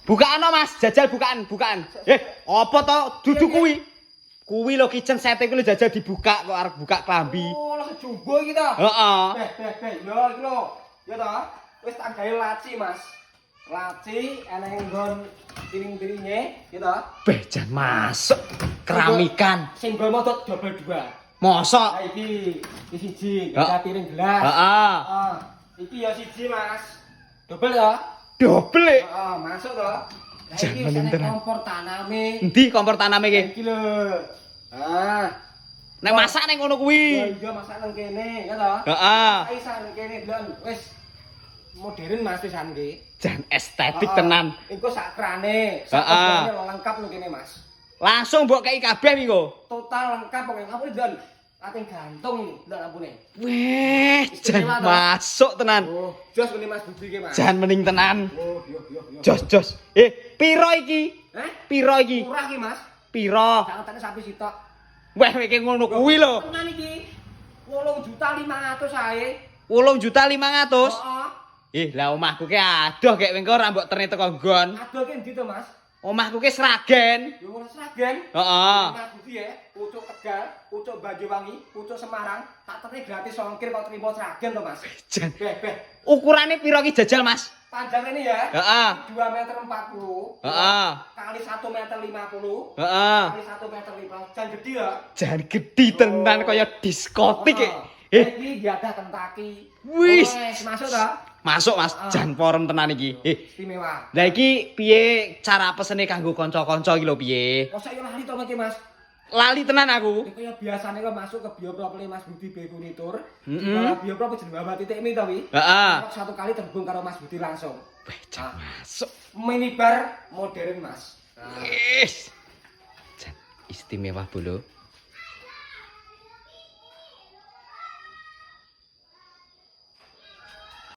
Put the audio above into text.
Bukaan Mas, jajal bukaan. Apa to? Dudu kuwi. Kuwi lho kitchen setting kuwi jajal dibuka kok arep buka klambi. Oh, lah jumbo iki to. Heeh. Lho iki lho. Ya to. Wis tak gawe laci, Mas. Laci ana nggon piring-piringe, ya to. Beh, jan masuk keramikan. Sing nggon modot double 2. Mosok. Nah iki siji, ada piring gelas. Heeh. Iki ya siji, Mas. Double ya. Double. Masuk to. Jan meneng tenan. Kompor taname. Endi kompor taname iki? Iki lho. Nek masak ning ngono kuwi. Iya masak nang kene, ya to. Heeh. Isa nang kene delon wis modern Mas pisan iki. Jan estetik tenan. Engko sak krane, sak lengkap nang kene, Mas. Langsung mbok kei kabeh iki kok. Total lengkap pokoke. Apa delon? Kating gantung iki, delon ampune. Weh, jan masuk tenan. Oh, jos ngene Mas Budi iki, Mas. Jan mening tenan. Oh, yo. Jos. Piro iki? Piro iki? Murah iki, Mas. Piro? Jangan sapi sitok. Weh, iki ngono kuwi lho. Tenan iki. 8.500.000 ae. 8.500.000. Heeh. Lah omahku ki adoh gek wengko ora mbok terne teko nggon. Adoh ki endi to, Mas? Omahku ki Sragen. Yo ora Sragen. Heeh. Mas Budi ya, pucuk Tegal, pucuk Banyuwangi, pucuk Semarang, tak terne gratis ongkir kok trimo Sragen to, Mas. Jan. Beh. Ukurane piro ki jajal, Mas? Panjang ini ya. Heeh. 2 meter 40. Heeh. Kali 1 meter 50. Heeh. Kali 1 meter 5. Jan gede ya. Jan gede tenan kaya diskotik iki. Iki diadah Kentucky. Wis, masuk to? Masuk, Mas. Jan porem tenan iki. Istimewa. Lah iki piye cara pesene kanggo kanca-kanca iki lho piye? Kok saya lali to iki, Mas? Lali tenan aku. Iki kaya biasane kok masuk ke Bioprop Mas Budi B Furnitur. Heeh. Kalau Bioprop jeneng Bapak titik mi to wi. Heeh. Kok satu kali terhubung karo Mas Budi langsung. Weh, jan masuk. Minibar modern, Mas. Wis. Jan istimewa bolo.